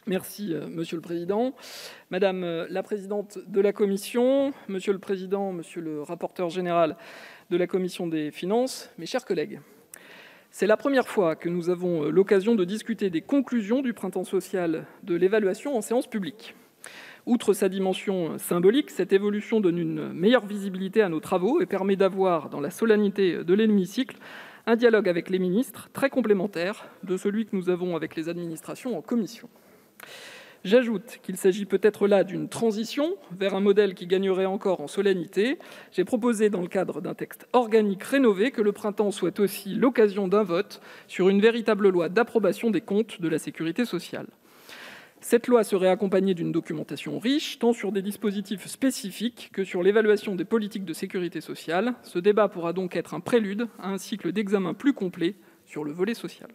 Merci, Monsieur le Président. Madame la présidente de la Commission, Monsieur le Président, Monsieur le rapporteur général de la Commission des finances, mes chers collègues, c'est la première fois que nous avons l'occasion de discuter des conclusions du printemps social de l'évaluation en séance publique. Outre sa dimension symbolique, cette évolution donne une meilleure visibilité à nos travaux et permet d'avoir, dans la solennité de l'hémicycle, un dialogue avec les ministres très complémentaire de celui que nous avons avec les administrations en commission. J'ajoute qu'il s'agit peut-être là d'une transition vers un modèle qui gagnerait encore en solennité. J'ai proposé, dans le cadre d'un texte organique rénové, que le printemps soit aussi l'occasion d'un vote sur une véritable loi d'approbation des comptes de la sécurité sociale. Cette loi serait accompagnée d'une documentation riche, tant sur des dispositifs spécifiques que sur l'évaluation des politiques de sécurité sociale. Ce débat pourra donc être un prélude à un cycle d'examen plus complet sur le volet social.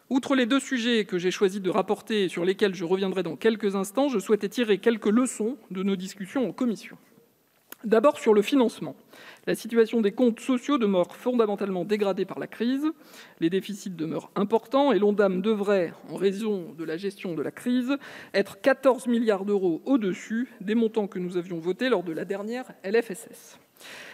Outre les deux sujets que j'ai choisi de rapporter et sur lesquels je reviendrai dans quelques instants, je souhaitais tirer quelques leçons de nos discussions en commission. D'abord sur le financement. La situation des comptes sociaux demeure fondamentalement dégradée par la crise. Les déficits demeurent importants et l'ONDAM devrait, en raison de la gestion de la crise, être 14 milliards d'euros au-dessus des montants que nous avions votés lors de la dernière LFSS.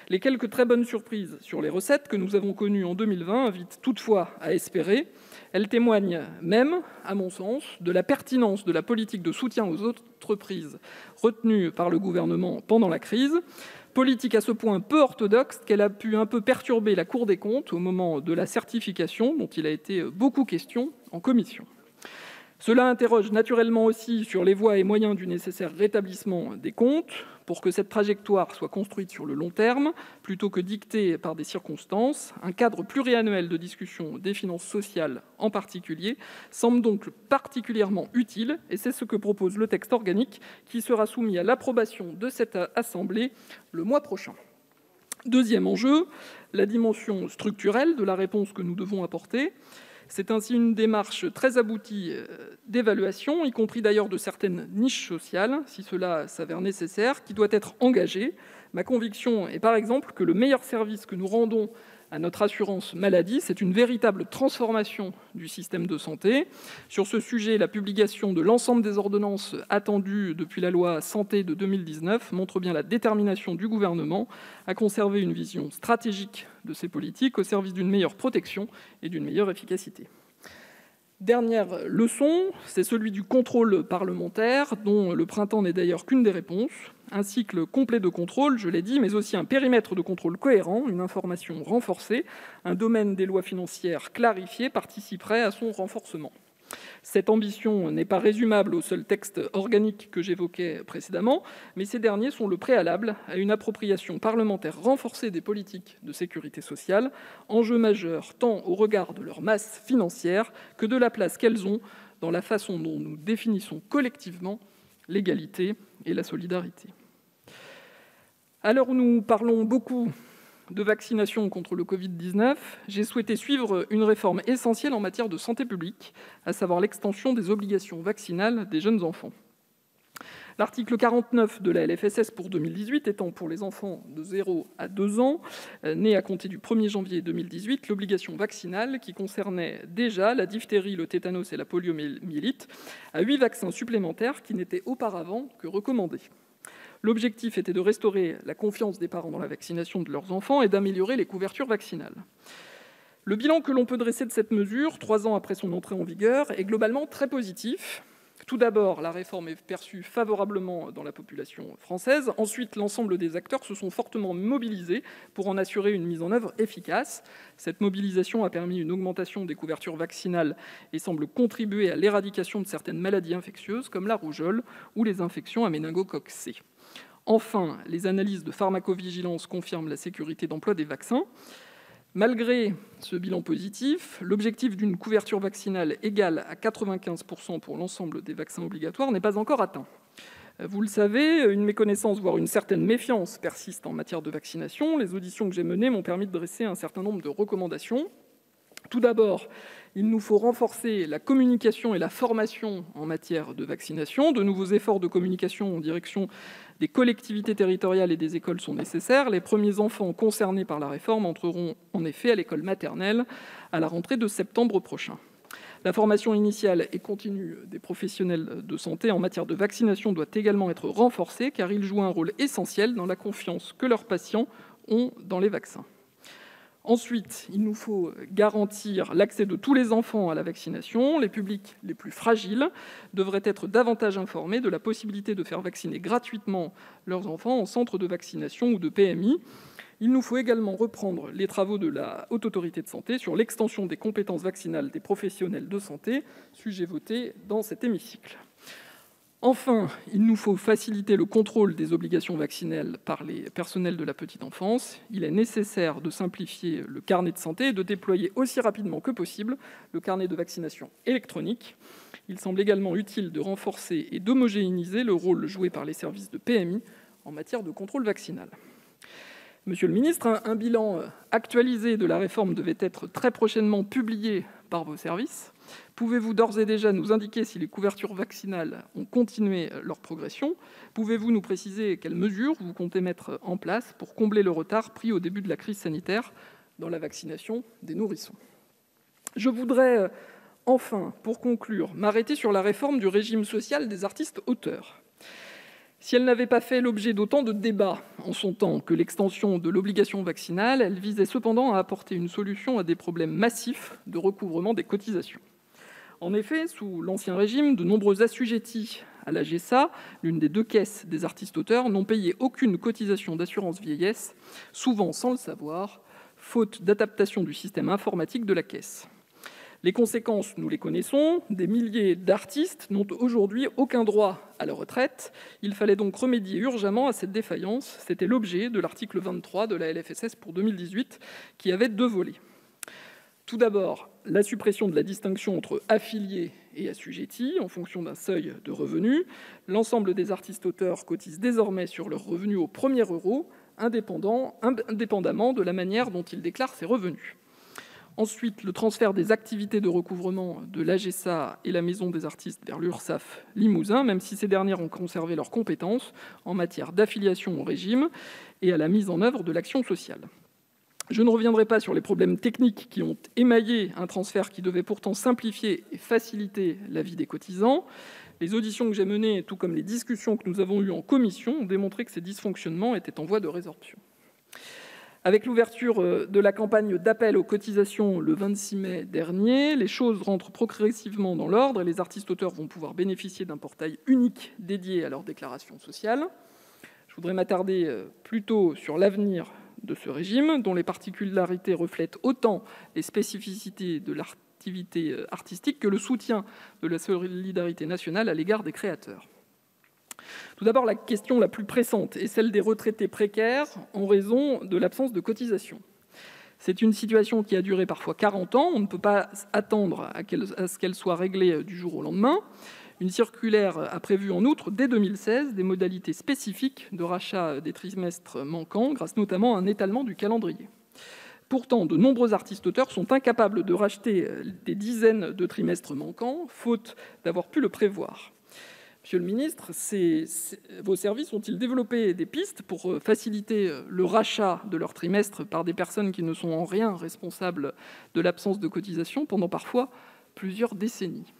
Les quelques très bonnes surprises sur les recettes que nous avons connues en 2020 invitent toutefois à espérer. Elles témoignent même, à mon sens, de la pertinence de la politique de soutien aux entreprises retenue par le gouvernement pendant la crise, politique à ce point peu orthodoxe qu'elle a pu un peu perturber la Cour des comptes au moment de la certification, dont il a été beaucoup question en commission. Cela interroge naturellement aussi sur les voies et moyens du nécessaire rétablissement des comptes pour que cette trajectoire soit construite sur le long terme, plutôt que dictée par des circonstances. Un cadre pluriannuel de discussion des finances sociales en particulier semble donc particulièrement utile, et c'est ce que propose le texte organique qui sera soumis à l'approbation de cette Assemblée le mois prochain. Deuxième enjeu, la dimension structurelle de la réponse que nous devons apporter. C'est ainsi une démarche très aboutie d'évaluation, y compris d'ailleurs de certaines niches sociales, si cela s'avère nécessaire, qui doit être engagée. Ma conviction est par exemple que le meilleur service que nous rendons à notre assurance maladie, c'est une véritable transformation du système de santé. Sur ce sujet, la publication de l'ensemble des ordonnances attendues depuis la loi Santé de 2019 montre bien la détermination du gouvernement à conserver une vision stratégique de ces politiques au service d'une meilleure protection et d'une meilleure efficacité. Dernière leçon, c'est celui du contrôle parlementaire, dont le printemps n'est d'ailleurs qu'une des réponses. Un cycle complet de contrôle, je l'ai dit, mais aussi un périmètre de contrôle cohérent, une information renforcée, un domaine des lois financières clarifié participerait à son renforcement. Cette ambition n'est pas résumable au seul texte organique que j'évoquais précédemment, mais ces derniers sont le préalable à une appropriation parlementaire renforcée des politiques de sécurité sociale, enjeu majeur tant au regard de leur masse financière que de la place qu'elles ont dans la façon dont nous définissons collectivement l'égalité et la solidarité. À l'heure où nous parlons beaucoup de vaccination contre le Covid-19, j'ai souhaité suivre une réforme essentielle en matière de santé publique, à savoir l'extension des obligations vaccinales des jeunes enfants. L'article 49 de la LFSS pour 2018 étant pour les enfants de 0 à 2 ans, nés à compter du 1er janvier 2018, l'obligation vaccinale qui concernait déjà la diphtérie, le tétanos et la poliomyélite, à 8 vaccins supplémentaires qui n'étaient auparavant que recommandés. L'objectif était de restaurer la confiance des parents dans la vaccination de leurs enfants et d'améliorer les couvertures vaccinales. Le bilan que l'on peut dresser de cette mesure, 3 ans après son entrée en vigueur, est globalement très positif. Tout d'abord, la réforme est perçue favorablement dans la population française. Ensuite, l'ensemble des acteurs se sont fortement mobilisés pour en assurer une mise en œuvre efficace. Cette mobilisation a permis une augmentation des couvertures vaccinales et semble contribuer à l'éradication de certaines maladies infectieuses comme la rougeole ou les infections à méningocoque C. Enfin, les analyses de pharmacovigilance confirment la sécurité d'emploi des vaccins. Malgré ce bilan positif, l'objectif d'une couverture vaccinale égale à 95% pour l'ensemble des vaccins obligatoires n'est pas encore atteint. Vous le savez, une méconnaissance, voire une certaine méfiance persiste en matière de vaccination. Les auditions que j'ai menées m'ont permis de dresser un certain nombre de recommandations. Tout d'abord, il nous faut renforcer la communication et la formation en matière de vaccination. De nouveaux efforts de communication en direction des collectivités territoriales et des écoles sont nécessaires. Les premiers enfants concernés par la réforme entreront en effet à l'école maternelle à la rentrée de septembre prochain. La formation initiale et continue des professionnels de santé en matière de vaccination doit également être renforcée, car ils jouent un rôle essentiel dans la confiance que leurs patients ont dans les vaccins. Ensuite, il nous faut garantir l'accès de tous les enfants à la vaccination. Les publics les plus fragiles devraient être davantage informés de la possibilité de faire vacciner gratuitement leurs enfants en centre de vaccination ou de PMI. Il nous faut également reprendre les travaux de la Haute Autorité de santé sur l'extension des compétences vaccinales des professionnels de santé, sujet voté dans cet hémicycle. Enfin, il nous faut faciliter le contrôle des obligations vaccinales par les personnels de la petite enfance. Il est nécessaire de simplifier le carnet de santé et de déployer aussi rapidement que possible le carnet de vaccination électronique. Il semble également utile de renforcer et d'homogénéiser le rôle joué par les services de PMI en matière de contrôle vaccinal. Monsieur le ministre, un bilan actualisé de la réforme devait être très prochainement publié par vos services. Pouvez-vous d'ores et déjà nous indiquer si les couvertures vaccinales ont continué leur progression ? Pouvez-vous nous préciser quelles mesures vous comptez mettre en place pour combler le retard pris au début de la crise sanitaire dans la vaccination des nourrissons ? Je voudrais enfin, pour conclure, m'arrêter sur la réforme du régime social des artistes-auteurs. Si elle n'avait pas fait l'objet d'autant de débats en son temps que l'extension de l'obligation vaccinale, elle visait cependant à apporter une solution à des problèmes massifs de recouvrement des cotisations. En effet, sous l'Ancien Régime, de nombreux assujettis à la GESA, l'une des deux caisses des artistes-auteurs, n'ont payé aucune cotisation d'assurance vieillesse, souvent sans le savoir, faute d'adaptation du système informatique de la caisse. Les conséquences, nous les connaissons. Des milliers d'artistes n'ont aujourd'hui aucun droit à la retraite. Il fallait donc remédier urgemment à cette défaillance. C'était l'objet de l'article 23 de la LFSS pour 2018, qui avait deux volets. Tout d'abord, la suppression de la distinction entre affiliés et assujettis en fonction d'un seuil de revenus. L'ensemble des artistes-auteurs cotisent désormais sur leurs revenus au premier euro, indépendamment de la manière dont ils déclarent ces revenus. Ensuite, le transfert des activités de recouvrement de l'AGESA et la Maison des artistes vers l'URSSAF Limousin, même si ces dernières ont conservé leurs compétences en matière d'affiliation au régime et à la mise en œuvre de l'action sociale. Je ne reviendrai pas sur les problèmes techniques qui ont émaillé un transfert qui devait pourtant simplifier et faciliter la vie des cotisants. Les auditions que j'ai menées, tout comme les discussions que nous avons eues en commission, ont démontré que ces dysfonctionnements étaient en voie de résorption. Avec l'ouverture de la campagne d'appel aux cotisations le 26 mai dernier, les choses rentrent progressivement dans l'ordre et les artistes-auteurs vont pouvoir bénéficier d'un portail unique dédié à leur déclaration sociale. Je voudrais m'attarder plutôt sur l'avenir de ce régime, dont les particularités reflètent autant les spécificités de l'activité artistique que le soutien de la solidarité nationale à l'égard des créateurs. Tout d'abord, la question la plus pressante est celle des retraités précaires en raison de l'absence de cotisation. C'est une situation qui a duré parfois 40 ans. On ne peut pas attendre à ce qu'elle soit réglée du jour au lendemain. Une circulaire a prévu en outre, dès 2016, des modalités spécifiques de rachat des trimestres manquants, grâce notamment à un étalement du calendrier. Pourtant, de nombreux artistes-auteurs sont incapables de racheter des dizaines de trimestres manquants, faute d'avoir pu le prévoir. Monsieur le ministre, vos services ont-ils développé des pistes pour faciliter le rachat de leur trimestre par des personnes qui ne sont en rien responsables de l'absence de cotisation pendant parfois plusieurs décennies ?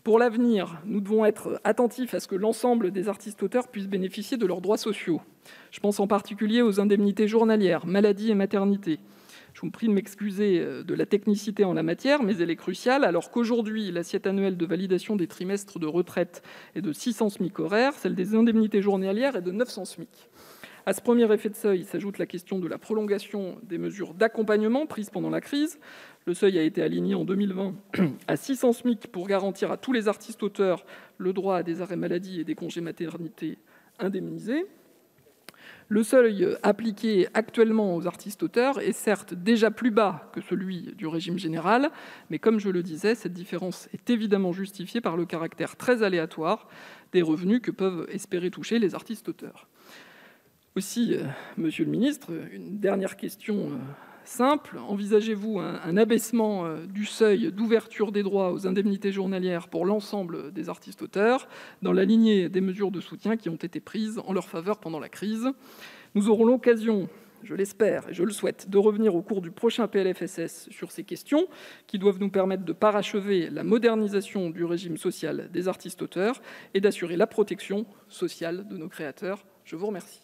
Pour l'avenir, nous devons être attentifs à ce que l'ensemble des artistes-auteurs puissent bénéficier de leurs droits sociaux. Je pense en particulier aux indemnités journalières, maladie et maternité. Je vous prie de m'excuser de la technicité en la matière, mais elle est cruciale, alors qu'aujourd'hui, l'assiette annuelle de validation des trimestres de retraite est de 600 SMIC horaires, celle des indemnités journalières est de 900 SMIC. À ce premier effet de seuil s'ajoute la question de la prolongation des mesures d'accompagnement prises pendant la crise. Le seuil a été aligné en 2020 à 600 SMIC pour garantir à tous les artistes-auteurs le droit à des arrêts maladie et des congés maternité indemnisés. Le seuil appliqué actuellement aux artistes-auteurs est certes déjà plus bas que celui du régime général, mais comme je le disais, cette différence est évidemment justifiée par le caractère très aléatoire des revenus que peuvent espérer toucher les artistes-auteurs. Aussi, monsieur le ministre, une dernière question simple. Envisagez-vous un abaissement du seuil d'ouverture des droits aux indemnités journalières pour l'ensemble des artistes-auteurs, dans la lignée des mesures de soutien qui ont été prises en leur faveur pendant la crise ? Nous aurons l'occasion je l'espère et je le souhaite, de revenir au cours du prochain PLFSS sur ces questions qui doivent nous permettre de parachever la modernisation du régime social des artistes-auteurs et d'assurer la protection sociale de nos créateurs. Je vous remercie.